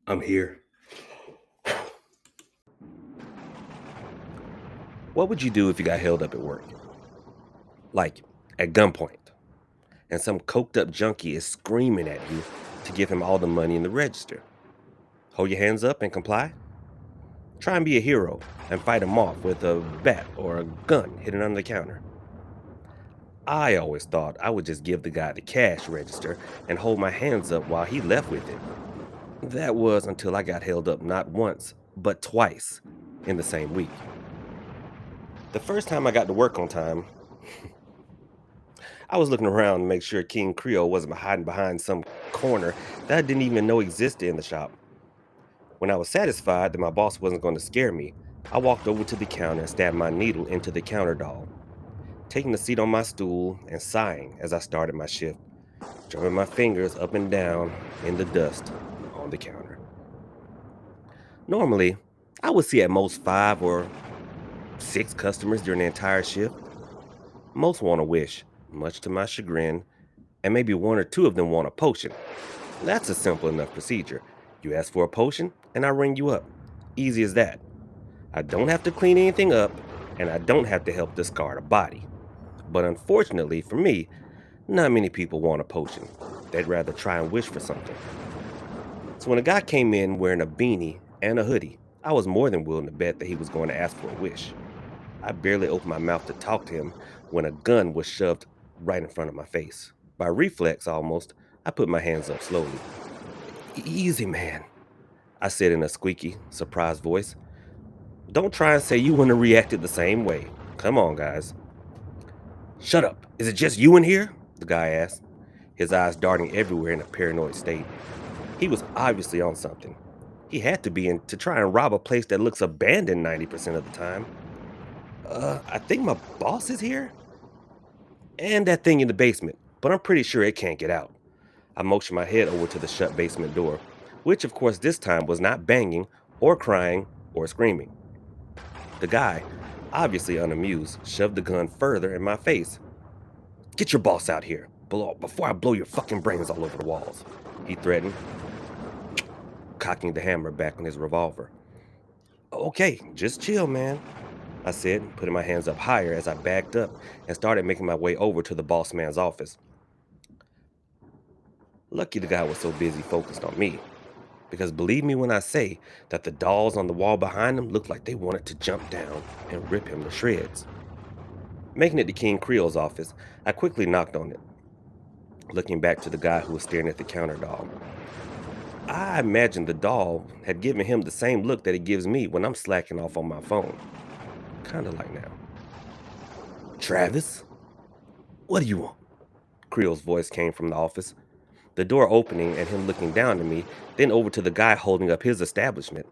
I'm here. What would you do if you got held up at work? Like, at gunpoint, and some coked up junkie is screaming at you to give him all the money in the register. Hold your hands up and comply? Try and be a hero and fight him off with a bat or a gun hidden under the counter. I always thought I would just give the guy the cash register and hold my hands up while he left with it. That was until I got held up not once, but twice in the same week. The first time I got to work on time, I was looking around to make sure King Creole wasn't hiding behind some corner that I didn't even know existed in the shop. When I was satisfied that my boss wasn't going to scare me, I walked over to the counter and stabbed my needle into the counter doll, taking a seat on my stool and sighing as I started my shift, drumming my fingers up and down in the dust on the counter. Normally, I would see at most 5 or 6 customers during the entire shift. Most want a wish, much to my chagrin, and maybe 1 or 2 of them want a potion. That's a simple enough procedure. You ask for a potion, and I ring you up. Easy as that. I don't have to clean anything up, and I don't have to help discard a body. But unfortunately for me, not many people want a potion. They'd rather try and wish for something. So when a guy came in wearing a beanie and a hoodie, I was more than willing to bet that he was going to ask for a wish. I barely opened my mouth to talk to him when a gun was shoved right in front of my face. By reflex almost, I put my hands up slowly. Easy, man, I said in a squeaky, surprised voice. Don't try and say you wouldn't have reacted the same way. Come on, guys. Shut up. Is it just you in here? The guy asked, his eyes darting everywhere in a paranoid state. He was obviously on something. He had to be in to try and rob a place that looks abandoned 90% of the time. I think my boss is here? And that thing in the basement, but I'm pretty sure it can't get out. I motioned my head over to the shut basement door, which of course this time was not banging or crying or screaming. The guy, obviously unamused, shoved the gun further in my face. Get your boss out here, before I blow your fucking brains all over the walls, he threatened, cocking the hammer back on his revolver. Okay, just chill, man, I said, putting my hands up higher as I backed up and started making my way over to the boss man's office. Lucky the guy was so busy focused on me, because believe me when I say that the dolls on the wall behind him looked like they wanted to jump down and rip him to shreds. Making it to King Creole's office, I quickly knocked on it, looking back to the guy who was staring at the counter doll. I imagined the doll had given him the same look that it gives me when I'm slacking off on my phone. Kinda like now. Travis? What do you want? Creole's voice came from the office, the door opening and him looking down at me, then over to the guy holding up his establishment.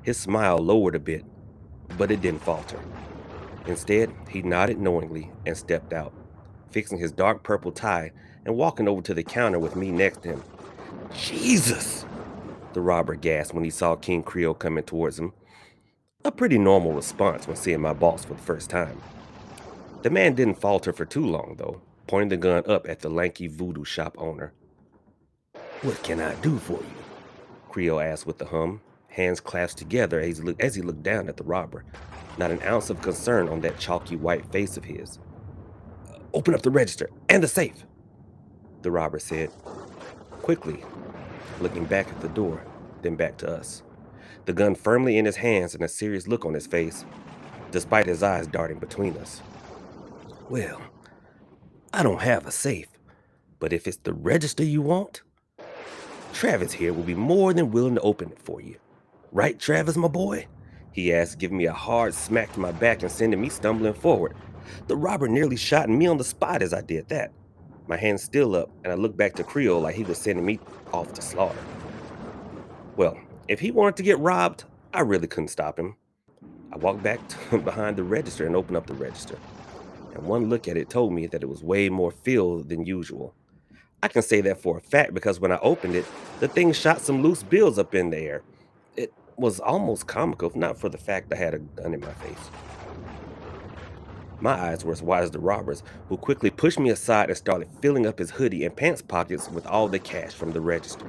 His smile lowered a bit, but it didn't falter. Instead, he nodded knowingly and stepped out, fixing his dark purple tie and walking over to the counter with me next to him. Jesus! The robber gasped when he saw King Creole coming towards him. A pretty normal response when seeing my boss for the first time. The man didn't falter for too long, though, pointing the gun up at the lanky voodoo shop owner. What can I do for you? Creole asked with a hum, hands clasped together as he looked down at the robber, not an ounce of concern on that chalky white face of his. Open up the register and the safe, the robber said, quickly, looking back at the door, then back to us, the gun firmly in his hands and a serious look on his face, despite his eyes darting between us. Well, I don't have a safe, but if it's the register you want, Travis here will be more than willing to open it for you. Right, Travis, my boy? He asked, giving me a hard smack to my back and sending me stumbling forward. The robber nearly shot me on the spot as I did that, my hands still up, and I looked back to Creole like he was sending me off to slaughter. Well, if he wanted to get robbed, I really couldn't stop him. I walked back behind the register and opened up the register, and one look at it told me that it was way more filled than usual. I can say that for a fact because when I opened it, the thing shot some loose bills up in the air. It was almost comical, if not for the fact I had a gun in my face. My eyes were as wide as the robber's, who quickly pushed me aside and started filling up his hoodie and pants pockets with all the cash from the register.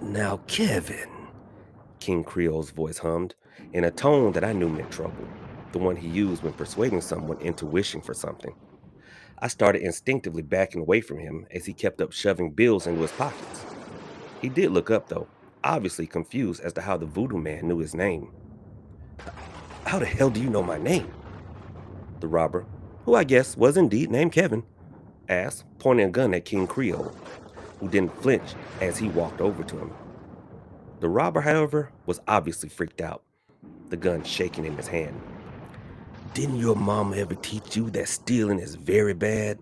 Now, Kevin, King Creole's voice hummed, in a tone that I knew meant trouble, the one he used when persuading someone into wishing for something. I started instinctively backing away from him as he kept up shoving bills into his pockets. He did look up, though, obviously confused as to how the voodoo man knew his name. How the hell do you know my name? The robber, who I guess was indeed named Kevin, asked, pointing a gun at King Creole, who didn't flinch as he walked over to him. The robber, however, was obviously freaked out, the gun shaking in his hand. Didn't your mama ever teach you that stealing is very bad?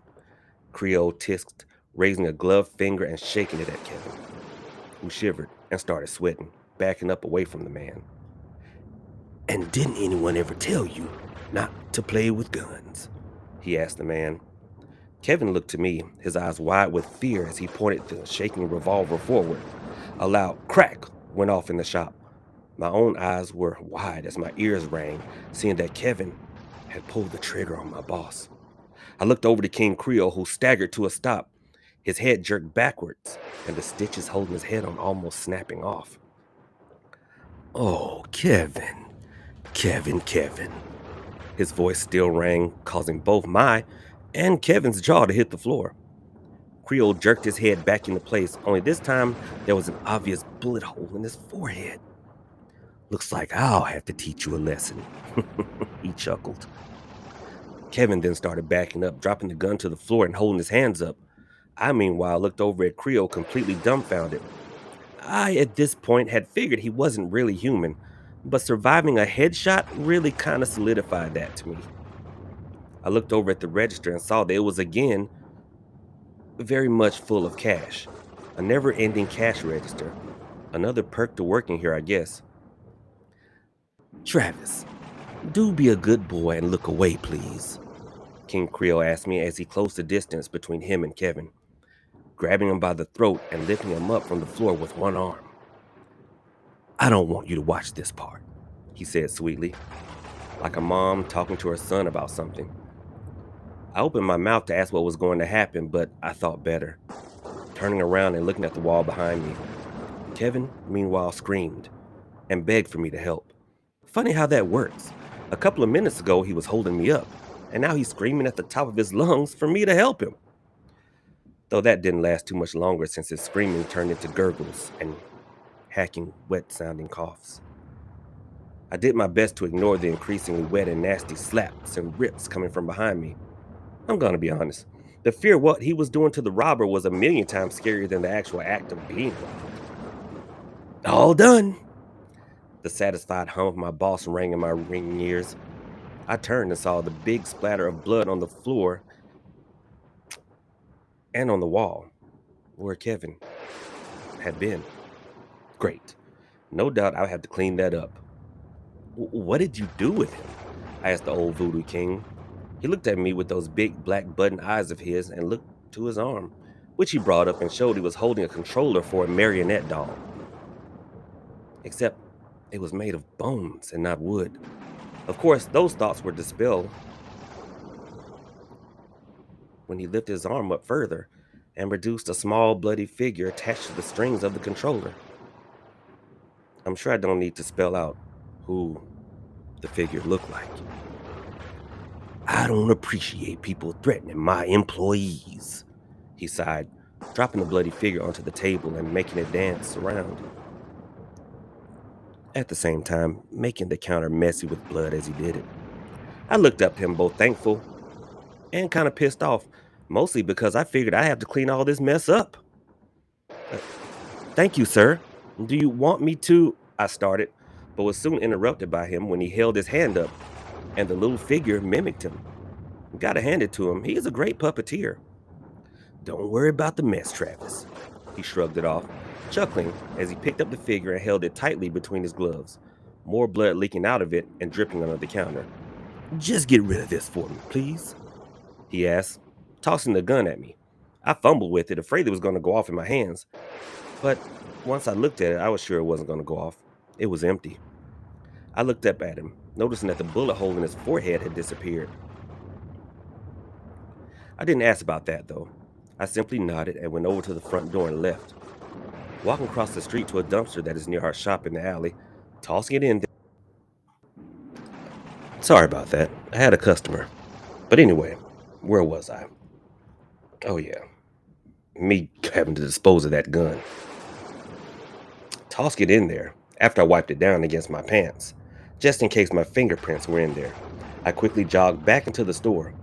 Creole tisked, raising a gloved finger and shaking it at Kevin, who shivered and started sweating, backing up away from the man. And didn't anyone ever tell you not to play with guns? He asked the man. Kevin looked to me, his eyes wide with fear as he pointed the shaking revolver forward. A loud crack went off in the shop. My own eyes were wide as my ears rang, seeing that Kevin had pulled the trigger on my boss. I looked over to King Creole, who staggered to a stop, his head jerked backwards, and the stitches holding his head on almost snapping off. Oh, Kevin, Kevin. His voice still rang, causing both my and Kevin's jaw to hit the floor. Creole jerked his head back into place, only this time there was an obvious bullet hole in his forehead. Looks like I'll have to teach you a lesson, he chuckled. Kevin then started backing up, dropping the gun to the floor and holding his hands up. I, meanwhile, looked over at Creole completely dumbfounded. I, at this point, had figured he wasn't really human, but surviving a headshot really kind of solidified that to me. I looked over at the register and saw that it was again very much full of cash. A never-ending cash register. Another perk to working here, I guess. Travis, do be a good boy and look away, please, King Creole asked me as he closed the distance between him and Kevin, grabbing him by the throat and lifting him up from the floor with one arm. I don't want you to watch this part, he said sweetly, like a mom talking to her son about something. I opened my mouth to ask what was going to happen, but I thought better, turning around and looking at the wall behind me. Kevin, meanwhile, screamed and begged for me to help. Funny how that works. A couple of minutes ago, he was holding me up, and now he's screaming at the top of his lungs for me to help him. Though that didn't last too much longer since his screaming turned into gurgles and hacking, wet-sounding coughs. I did my best to ignore the increasingly wet and nasty slaps and rips coming from behind me. I'm gonna be honest. The fear of what he was doing to the robber was a million times scarier than the actual act of being robbed. All done. The satisfied hum of my boss rang in my ringing ears. I turned and saw the big splatter of blood on the floor and on the wall, where Kevin had been. Great. No doubt I'll have to clean that up. What did you do with him? I asked the old voodoo king. He looked at me with those big black button eyes of his and looked to his arm, which he brought up and showed he was holding a controller for a marionette doll. Except it was made of bones and not wood. Of course, those thoughts were dispelled when he lifted his arm up further and produced a small bloody figure attached to the strings of the controller. I'm sure I don't need to spell out who the figure looked like. I don't appreciate people threatening my employees, he sighed, dropping the bloody figure onto the table and making it dance around. At the same time, making the counter messy with blood as he did it. I looked up to him both thankful and kind of pissed off, mostly because I figured I have to clean all this mess up. Thank you, sir. Do you want me to? I started, but was soon interrupted by him when he held his hand up, and the little figure mimicked him. Gotta hand it to him, he is a great puppeteer. Don't worry about the mess, Travis. He shrugged it off, chuckling as he picked up the figure and held it tightly between his gloves, more blood leaking out of it and dripping under the counter. Just get rid of this for me, please, he asked, tossing the gun at me. I fumbled with it, afraid it was going to go off in my hands, but once I looked at it, I was sure it wasn't going to go off. It was empty. I looked up at him, noticing that the bullet hole in his forehead had disappeared. I didn't ask about that, though. I simply nodded and went over to the front door and left. walking across the street to a dumpster that is near our shop in the alley, tossing it in there. Sorry about that. I had a customer. But anyway, where was I? Oh, yeah. Me having to dispose of that gun. Tossed it in there after I wiped it down against my pants, just in case my fingerprints were in there. I quickly jogged back into the store,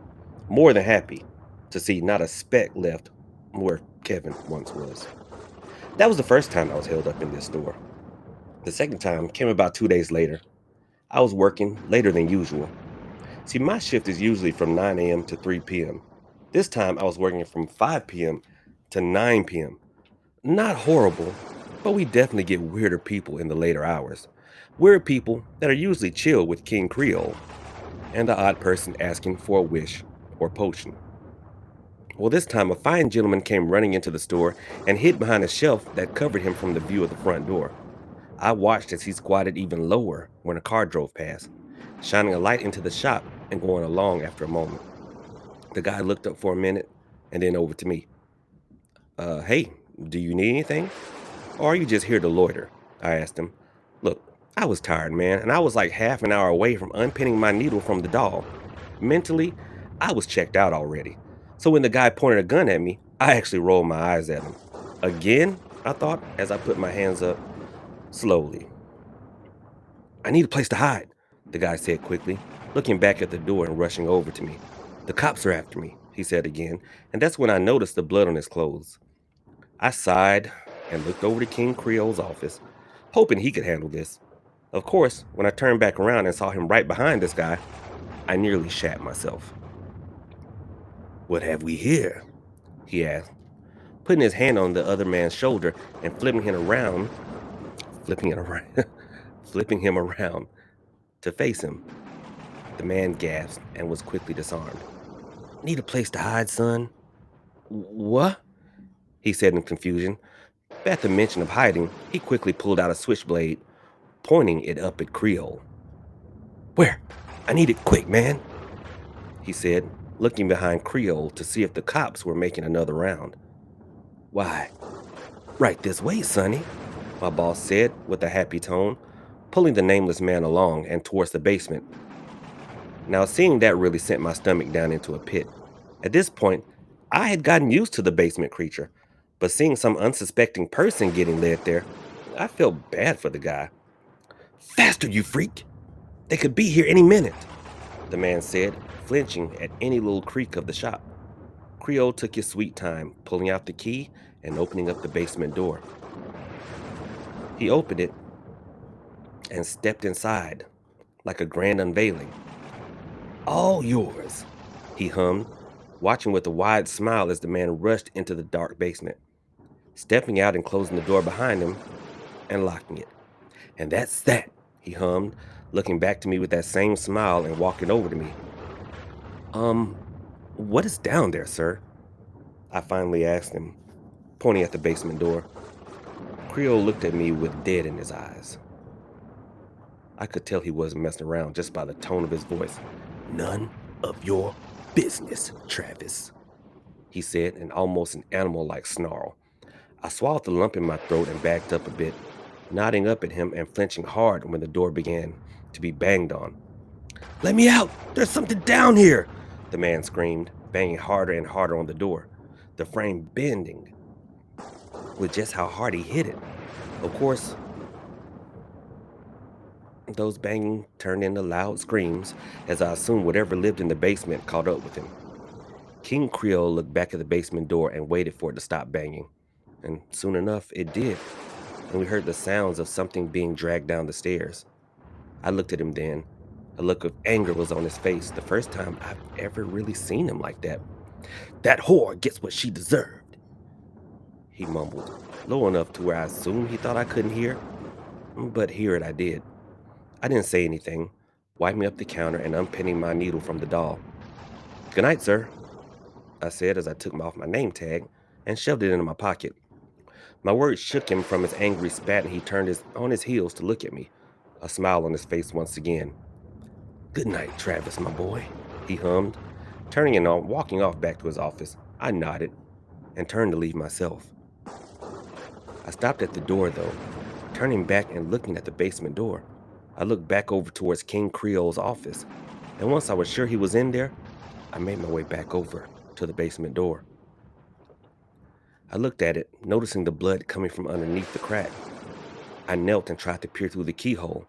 more than happy to see not a speck left where Kevin once was. That was the first time I was held up in this store. The second time came about 2 days later. I was working later than usual. See, my shift is usually from 9 a.m. to 3 p.m. This time I was working from 5 p.m. to 9 p.m. Not horrible, but we definitely get weirder people in the later hours. Weird people that are usually chill with King Creole, and the odd person asking for a wish or potion. Well, this time a fine gentleman came running into the store and hid behind a shelf that covered him from the view of the front door. I watched as he squatted even lower when a car drove past, shining a light into the shop and going along after a moment. The guy looked up for a minute and then over to me. Hey, do you need anything? Or are you just here to loiter? I asked him. Look, I was tired, man, and I was like half an hour away from unpinning my needle from the doll. Mentally, I was checked out already. So when the guy pointed a gun at me, I actually rolled my eyes at him. Again, I thought as I put my hands up slowly. I need a place to hide, the guy said quickly, looking back at the door and rushing over to me. The cops are after me, he said again, and that's when I noticed the blood on his clothes. I sighed and looked over to King Creole's office, hoping he could handle this. Of course, when I turned back around and saw him right behind this guy, I nearly shat myself. What have we here? He asked, putting his hand on the other man's shoulder and flipping it around, flipping him around to face him. The man gasped and was quickly disarmed. Need a place to hide, son? What? He said in confusion. But at the mention of hiding, he quickly pulled out a switchblade, pointing it up at Creole. Where? I need it quick, man, he said, looking behind Creole to see if the cops were making another round. Why, right this way, Sonny, my boss said with a happy tone, pulling the nameless man along and towards the basement. Now, seeing that really sent my stomach down into a pit. At this point, I had gotten used to the basement creature, but seeing some unsuspecting person getting led there, I felt bad for the guy. Faster, you freak! They could be here any minute, the man said, flinching at any little creak of the shop. Creole took his sweet time, pulling out the key and opening up the basement door. He opened it and stepped inside, like a grand unveiling. All yours, he hummed, watching with a wide smile as the man rushed into the dark basement, stepping out and closing the door behind him and locking it. And that's that, he hummed, looking back to me with that same smile and walking over to me. What is down there, sir? I finally asked him, pointing at the basement door. Creole looked at me with dead in his eyes. I could tell he wasn't messing around just by the tone of his voice. None of your business, Travis, he said in almost an animal-like snarl. I swallowed the lump in my throat and backed up a bit, nodding up at him and flinching hard when the door began to be banged on. Let me out! There's something down here! The man screamed, banging harder and harder on the door, the frame bending with just how hard he hit it. Of course, those banging turned into loud screams as I assumed whatever lived in the basement caught up with him. King Creole looked back at the basement door and waited for it to stop banging. And soon enough, it did, and we heard the sounds of something being dragged down the stairs. I looked at him then. A look of anger was on his face, the first time I've ever really seen him like that. That whore gets what she deserved, he mumbled, low enough to where I assumed he thought I couldn't hear, but hear it I did. I didn't say anything, wiping up the counter and unpinning my needle from the doll. Good night, sir, I said as I took off my name tag and shoved it into my pocket. My words shook him from his angry spat and he turned on his heels to look at me, a smile on his face once again. Good night, Travis, my boy, he hummed, turning and walking off back to his office. I nodded and turned to leave myself. I stopped at the door, though, turning back and looking at the basement door. I looked back over towards King Creole's office, and once I was sure he was in there, I made my way back over to the basement door. I looked at it, noticing the blood coming from underneath the crack. I knelt and tried to peer through the keyhole.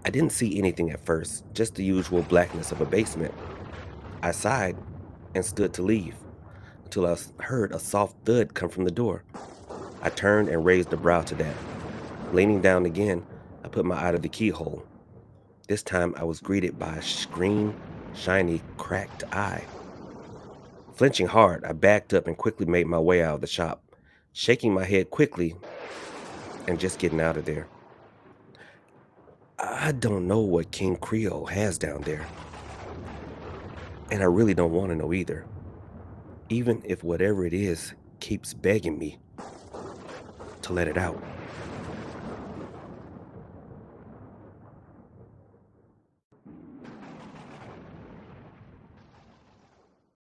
I didn't see anything at first, just the usual blackness of a basement. I sighed and stood to leave until heard a soft thud come from the door. I turned and raised a brow to that. Leaning down again, I put my eye to the keyhole. This time I was greeted by a green, shiny, cracked eye. Flinching hard, I backed up and quickly made my way out of the shop, shaking my head quickly and just getting out of there. I don't know what King Creole has down there, and I really don't want to know either, even if whatever it is keeps begging me to let it out.